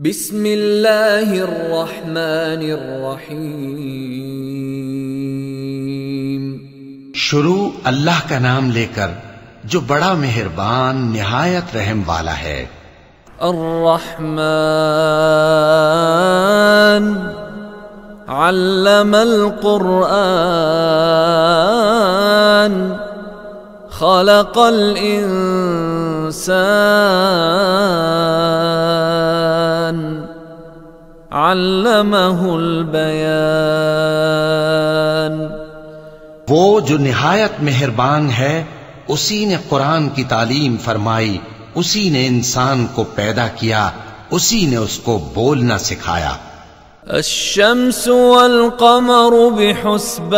بسم اللہ الرحمن الرحیم۔ شروع اللہ کا نام لے کر جو بڑا مہربان نہایت رحم والا ہے۔ الرحمن علم القرآن خلق الانسان علمہ البیان۔ وہ جو نہایت مہربان ہے اسی نے قرآن کی تعلیم فرمائی، اسی نے انسان کو پیدا کیا، اسی نے اس کو بولنا سکھایا۔ الشمس والقمر بحسبان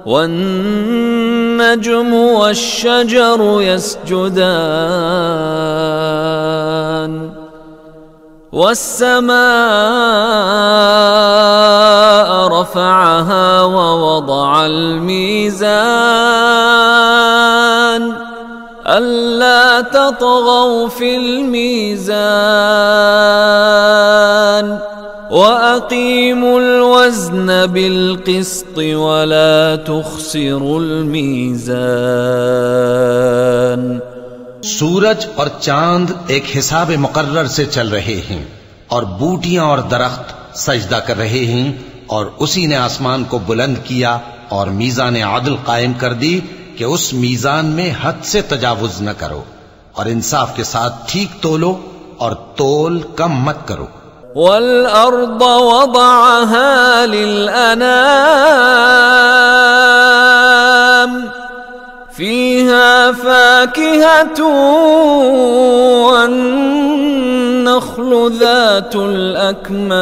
والنجم والشجر يسجدان والسماء رفعها ووضع الميزان ألا تطغوا في الميزان وأقيموا الوزن بالقسط ولا تخسروا الميزان۔ سورج اور چاند ایک حساب مقرر سے چل رہے ہیں، اور بوٹیاں اور درخت سجدہ کر رہے ہیں، اور اسی نے آسمان کو بلند کیا اور میزان عدل قائم کر دی کہ اس میزان میں حد سے تجاوز نہ کرو، اور انصاف کے ساتھ ٹھیک تولو اور تول کم مت کرو۔ والأرض وضعها للأنام فيها فاكهة والنخل ذات الأكمام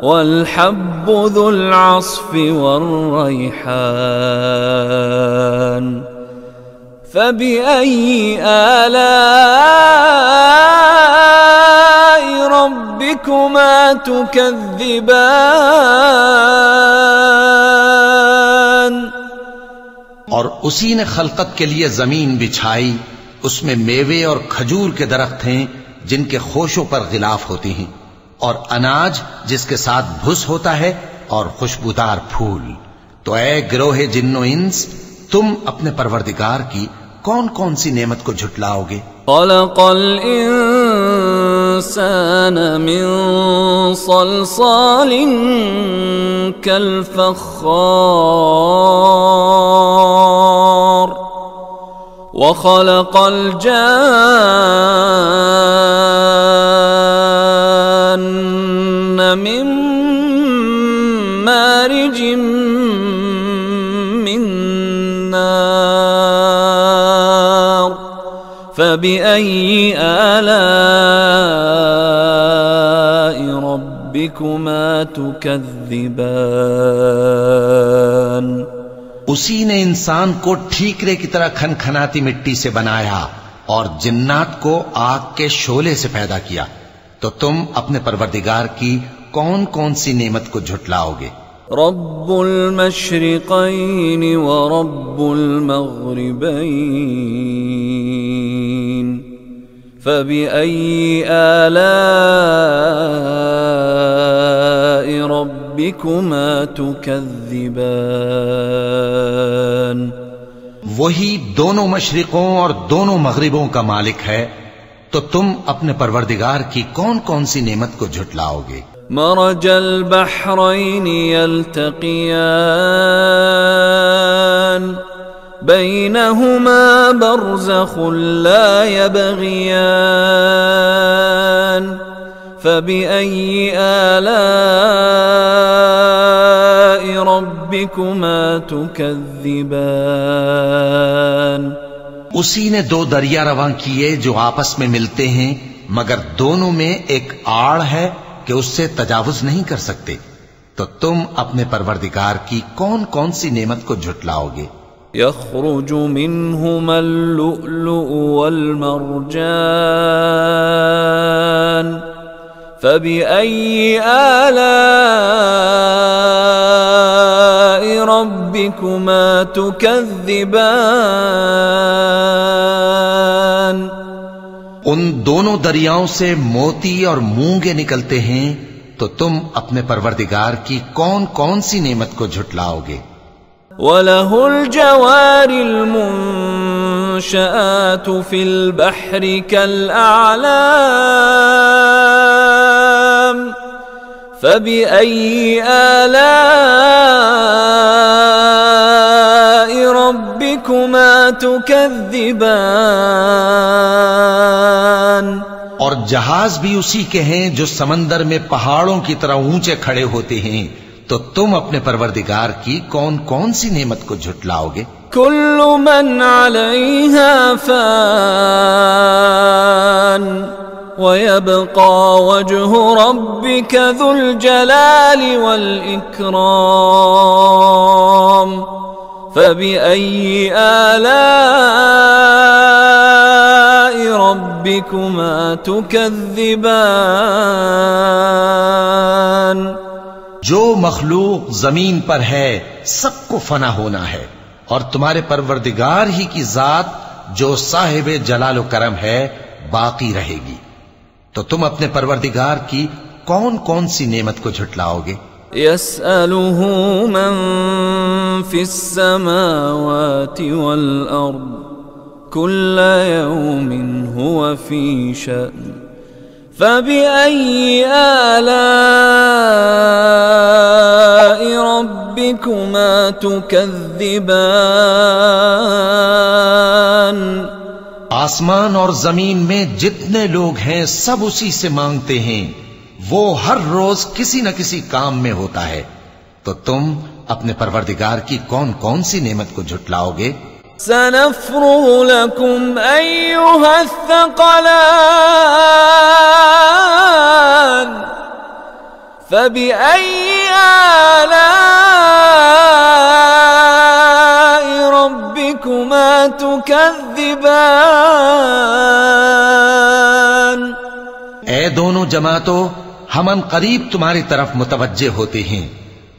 والحب ذو العصف والريحان فبأي آلاء ربكما تكذبان۔ اور اسی نے خلقت کے لیے زمین بچھائی، اس میں میوے اور کھجور کے درخت ہیں جن کے خوشوں پر غلاف ہوتی ہیں، اور اناج جس کے ساتھ بھس ہوتا ہے، اور خوشبودار پھول۔ تو اے گروہ جن و انس، تم اپنے پروردگار کی کون کون سی نعمت کو جھٹلاؤ گے؟ خلق الانسان من صلصال كالفخار وخلق الجان من مارج من نار فبأي آلاء ربكما تكذبان۔ اسی نے انسان کو ٹھیکرے کی طرح کھنکھناتی مٹی سے بنایا اور جنات کو آگ کے شعلے سے پیدا کیا، تو تم اپنے پروردگار کی کون کون سی نعمت کو جھٹلاؤ گے؟ رب المشرقین ورب المغربین فبأي آلاء ربكما تكذبان۔ وہی دونوں مشرقوں اور دونوں مغربوں کا مالک ہے، تو تم اپنے پروردگار کی کون کون سی نعمت کو جھٹلاؤ گے؟ مرج البحرین یلتقیان بینہما برزخ لا یبغیان فبأي آلاء ربكما تكذبان۔ اسی نے دو دریا رواں کیے جو آپس میں ملتے ہیں، مگر دونوں میں ایک آڑ ہے کہ اس سے تجاوز نہیں کر سکتے، تو تم اپنے پروردگار کی کون کون سی نعمت کو جھٹلاؤ گے؟ يخرج منهما اللؤلؤ والمرجان فبأي آلاء ربكما تكذبان ان دونوں دریاؤں سے موتی اور مونگے نکلتے ہیں، تو تم اپنے پروردگار کی کون کون سی نعمت کو جھٹلاؤ گے؟ وَلَهُ الْجَوَارِ الْمُنشَآتُ فِي الْبَحْرِ كَالْأَعْلَامِ فَبِأَيِّ آلَاءِ رَبِّكُمَا تُكَذِّبَانِ؟ اور جہاز بھی اسی کے ہیں جو سمندر میں پہاڑوں کی طرح اونچے کھڑے ہوتے ہیں، تو تم اپنے پروردگار کی کون کون سی نعمت کو جھٹلاؤ گے؟ كل من عليها فان ويبقى وجه ربك ذو الجلال والإكرام فبأي آلاء ربكما تكذبان؟ جو مخلوق زمین پر ہے سب کو فنا ہونا ہے، اور تمہارے پروردگار ہی کی ذات جو صاحب جلال و کرم ہے باقی رہے گی، تو تم اپنے پروردگار کی کون کون سی نعمت کو جھٹلاؤ گے؟ يسأله من في السماوات والأرض كل يوم هو في شأن فبأي آلاء ربكما تكذبان؟ آسمان اور زمین میں جتنے لوگ ہیں سب اسی سے مانگتے ہیں، وہ ہر روز کسی نہ کسی کام میں ہوتا ہے، تو تم اپنے پروردگار کی کون کون سی نعمت کو جھٹلاؤ گے؟ سنفرغ لكم أيها الثقلان فبأي آلاء ربكما تكذبان؟ اے دونوں جماعتوں، ہم ان قریب تمہاری طرف متوجہ ہوتے ہیں،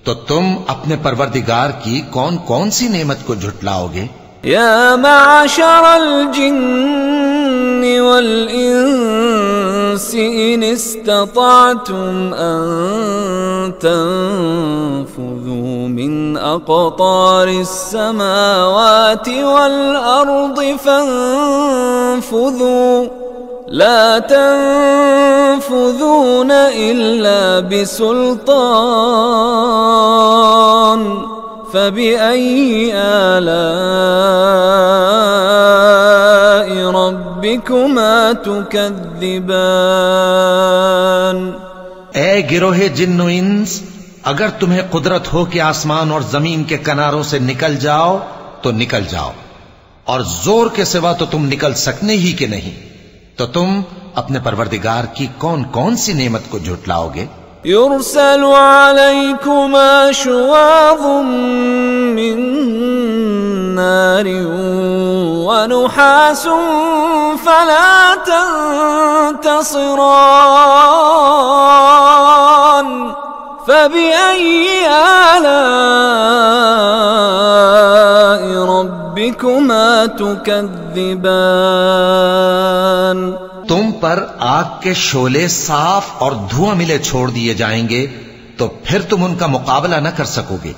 تو تم اپنے پروردگار کی کون کون سی نعمت کو جھٹلاؤ گے؟ يا معشر الجن والإنس إن استطعتم أن تنفذوا من أقطار السماوات والأرض فانفذوا لا تنفذون إلا بسلطان فبأي آلاء ربكما تكذبان؟ اے گروہ جن و انس، اگر تمہیں قدرت ہو کہ آسمان اور زمین کے کناروں سے نکل جاؤ تو نکل جاؤ، اور زور کے سوا تو تم نکل سکنے ہی کہ نہیں، تو تم اپنے پروردگار کی کون کون سی نعمت کو جھٹلاؤ گے؟ يرسل عليكما شواظ من نار ونحاس فلا تنتصران فبأي آلاء ربكما تكذبان؟ تم پر آگ کے شعلے صاف اور دھواں ملے چھوڑ دیے جائیں گے، تو پھر تم ان کا مقابلہ نہ کر سکو گے،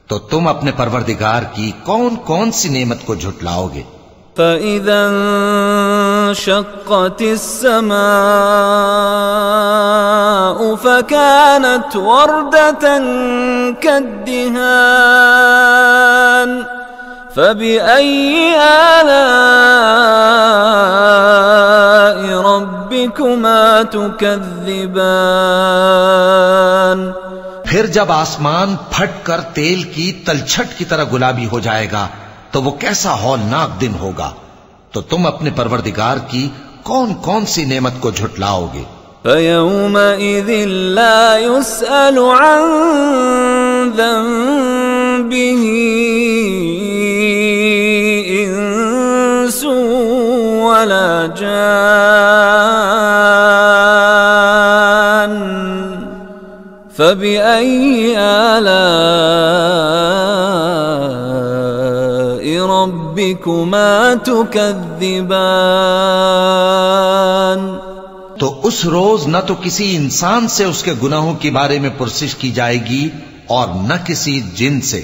تو تم اپنے پروردگار کی کون کون سی نعمت کو جھٹلاؤ گے؟ فَإِذَا انشَقَّتِ السَّمَاءُ فَكَانَتْ وَرْدَةً كَالدِّهَانِ فَبِأَيِّ آلَاءِ رَبِّكُمَا تُكَذِّبَانِ؟ پھر جب آسمان پھٹ کر تیل کی تلچھٹ کی طرح گلابی ہو جائے گا تو وہ کیسا ہولناک دن ہوگا، تو تم اپنے پروردگار کی کون کون سی نعمت کو جھٹلاؤ گے؟ فَيَوْمَئِذٍ لَا يُسْأَلُ عَنْ ذَنبِهِ إِنسٌ وَلَا جَانٌّ فَبِأَيِّ آلَاءِ رَبِّكُمَا ربكما تكذبان. تو اس روز نہ تو کسی انسان سے اس کے گناہوں کے بارے میں پرسش کی جائے گی اور نہ کسی جن سے.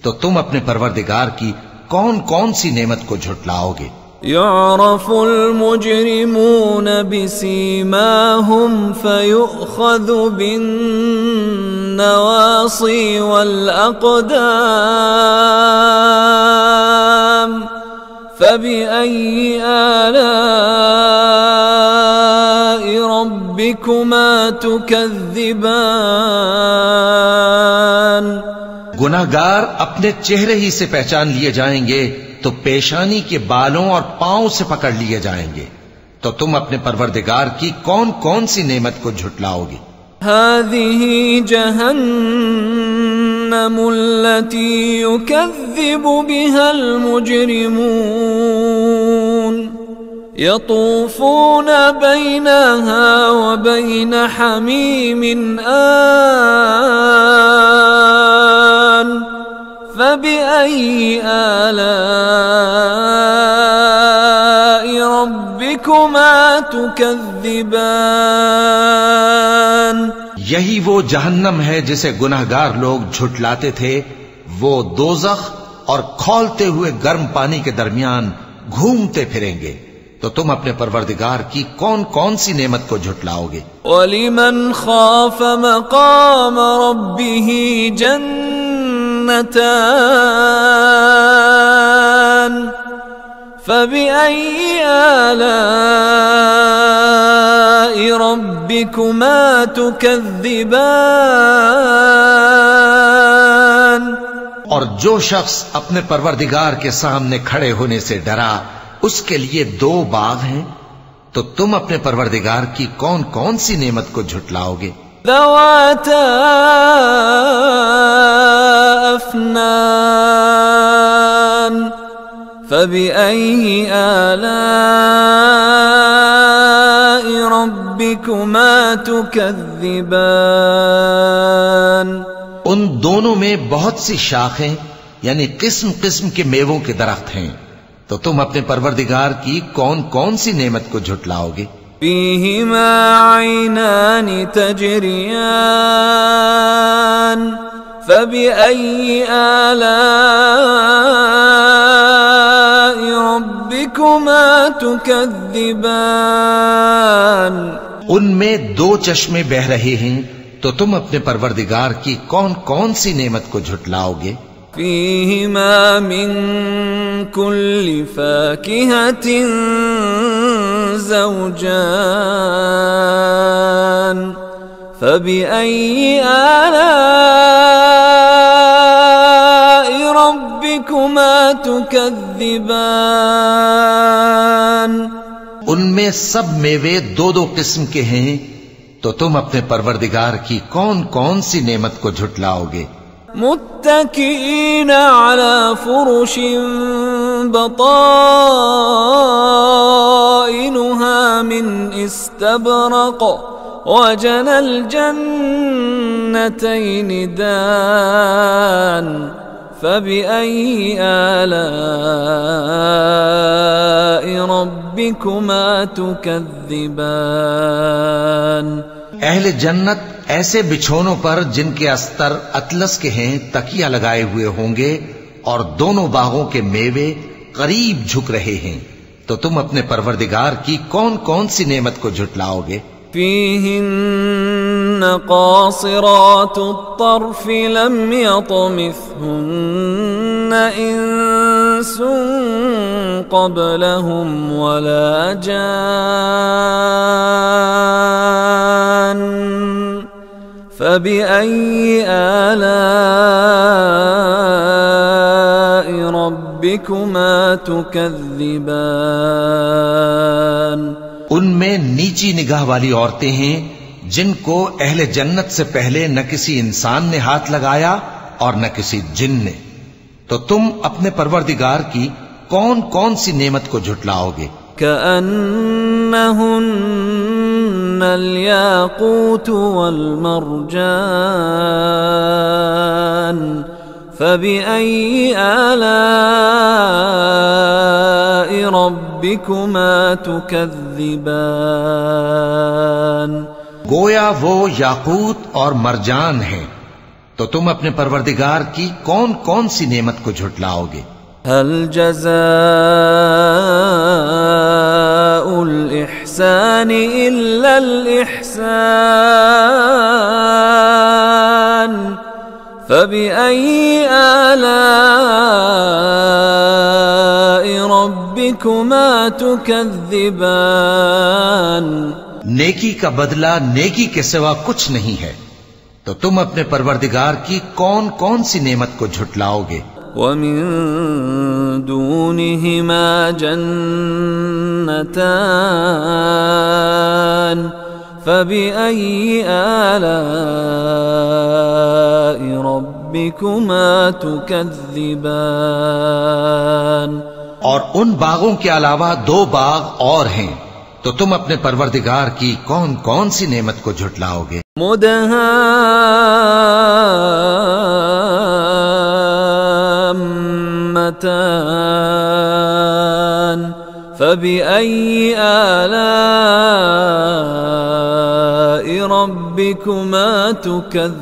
تو تم اپنے پروردگار کی کون کون سی نعمت کو جھٹلاؤ گے؟ يعرف المجرمون بسيماهم فيؤخذ بالنواصي والأقدام. فبأي آلاء ربكما تكذبان. گناہگار اپنے چہرے ہی سے پہچان لیے جائیں گے تو پیشانی کے بالوں اور پاؤں سے پکڑ لیے جائیں گے. تو تم اپنے پروردگار کی کون کون سی نعمت کو جھٹلاؤ گے؟ هذه جهنم التي يكذب بها المجرمون يطوفون بينها وبين حميم آن. فبأي آلاء ربكما تكذبان. یہی وہ جہنم ہے جسے گناہگار لوگ جھٹلاتے تھے. وہ دوزخ اور کھولتے ہوئے گرم پانی کے درمیان گھومتے پھریں گے. تو تم اپنے پروردگار کی کون کون سی نعمت کو جھٹلاؤ گے؟ وَلِمَنْ خَافَ مَقَامَ رَبِّهِ جَنَّتَانِ. فَبِأَيِّ آلَاءِ رَبِّكُمَا تُكَذِّبَانِ. اور جو شخص اپنے پروردگار کے سامنے کھڑے ہونے سے ڈرا اس کے لیے 2 باغ ہیں. تو تم اپنے پروردگار کی کون کون سی نعمت کو جھٹلاؤ گے؟ ذواتا أفنان. فبأي آلاء ربكما تكذبان. ان دونوں میں بہت سی شاخیں یعنی قسم قسم کے میووں کے درخت ہیں. تو تم اپنے پروردگار کی کون کون سی نعمت کو جھٹلاؤ گے؟ فيهما عينان تجريان. فبأي آلاء ربكما تكذبان. ان میں 2 چشمے بہ رہے ہیں. تو تم اپنے پروردگار کی کون کون سی نعمت کو جھٹلاؤ گے؟ فيهما من كل فاكهة زوجان. فبأي آلاء ربكما تكذبان. ان میں سب میوے 2 قسم کے ہیں. تو تم اپنے پروردگار کی کون کون سی نعمت کو جھٹلاؤ گے؟ متكئين على فرش بطائنها من استبرق وجنى الجنتين دان. فبأي آلاء ربكما تكذبان. اہل جنت ایسے بچھونوں پر جن کے استر اطلس کے ہیں تکیہ لگائے ہوئے ہوں گے اور دونوں باغوں کے میوے قریب جھک رہے ہیں. تو تم اپنے پروردگار کی کون کون سی نعمت کو جھٹلاؤ گے؟ فيهن قاصرات الطرف لم يطمثهن إنس قبلهم ولا جان. فبأي آلاء ربكما تكذبان. ان میں نیچی نگاہ والی عورتیں ہیں جن کو اہل جنت سے پہلے نہ کسی انسان نے ہاتھ لگایا اور نہ کسی جن نے. تو تم اپنے پروردگار کی کون کون سی نعمت کو جھٹلاؤ گے؟ كأنهن الياقوت والمرجان. فبأي آلاء ربكما تكذبان گویا وہ یاقوت اور مرجان ہیں، تو تم اپنے پروردگار کی کون کون سی نعمت کو جھٹلاؤ گے؟ هل جزاء الإحسان إلا الإحسان فبأي آلاء ربكما تكذبان نیکی کا بدلہ نیکی کے سوا کچھ نہیں ہے، تو تم اپنے پروردگار کی کون کون سی نعمت کو جھٹلاؤ گے؟ ومن دونهما جنتان فبأي آلاء ربكما تكذبان اور ان باغوں کے علاوہ دو باغ اور ہیں، تو تم اپنے پروردگار کی کون کون سی نعمت کو جھٹلاؤ گے؟ مدهامتان فبأي آلاء ربكما تكذبان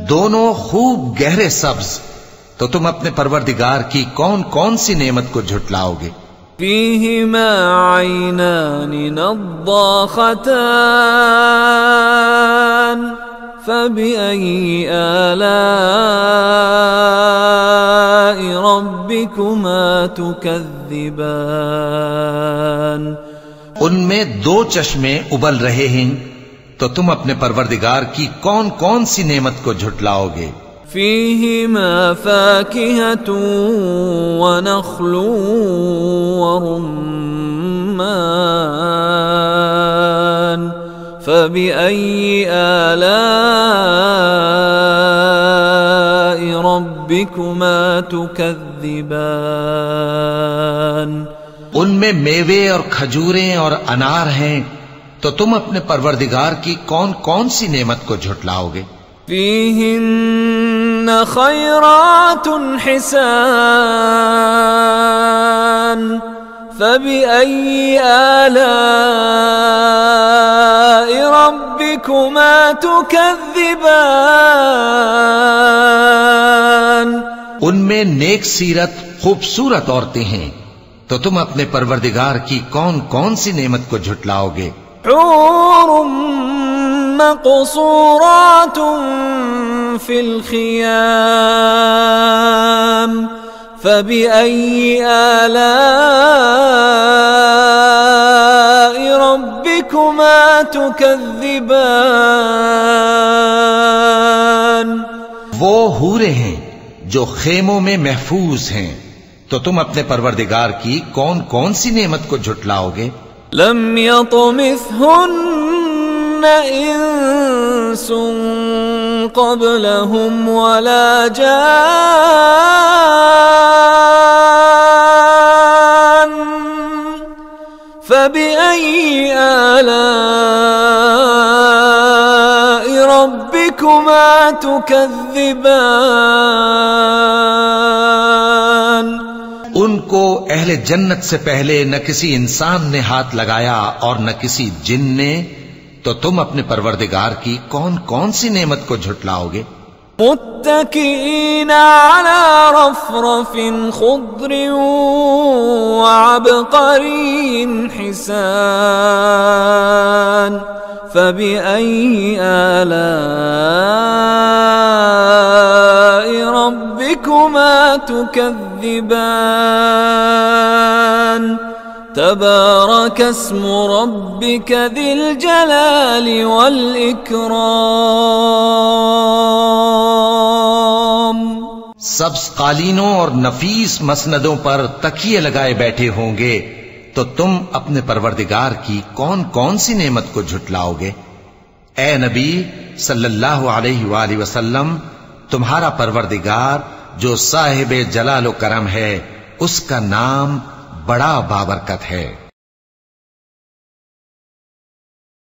دونوں خوب گہرے سبز، تو تم اپنے پروردگار کی کون کون سی نعمت کو جھٹلاؤ گے؟ فيهما عينان نضاختان فبأي آلاء ربكما تكذبان ان میں دو چشمے ابل رہے ہیں، تو تم اپنے پروردگار کی کون کون سی نعمت کو جھٹلاؤ گے؟ فيهما فاكهة ونخل ورمان فبأي آلاء ربكما تكذبان ان میں میوے اور کھجوریں اور انار ہیں، تو تم اپنے پروردگار کی کون کون سی نعمت کو جھٹلاؤ گے؟ فيهن خيرات حسان فبأي آلاء ربكما تكذبان ان میں نیک سیرت خوبصورت عورتیں ہیں، تو تم اپنے پروردگار کی کون کون سی نعمت کو جھٹلاؤ گے؟ حور مقصورات في الخيام فبأي آلاء ربكما تكذبان وہ حوریں ہیں جو خیموں میں محفوظ ہیں، تو تم اپنے پروردگار کی کون کون سی نعمت کو جھٹلاؤ گے؟ لم يطمثهن انس قبلهم ولا جان فبأي آلاء ربكما تكذبان ان کو اہل جنت سے پہلے نہ کسی انسان نے ہاتھ لگایا اور نہ کسی جن نے، تو تم اپنے پروردگار کی کون کون سی نعمت کو جھٹلاؤ گے؟ متكئين على رفرف خضر وعبقري حسان فبأي آلاء ربكما تكذبان تبارك اسم ربك ذي الجلال والإكرام سبز قالینوں اور نفیس مسندوں پر تکیے لگائے بیٹھے ہوں گے، تو تم اپنے پروردگار کی کون کون سی نعمت کو جھٹلاؤ گے؟ اے نبی صلی اللہ علیہ وآلہ وسلم، تمہارا پروردگار جو صاحب جلال و کرم ہے، اس کا نام بڑا بابرکت ہے۔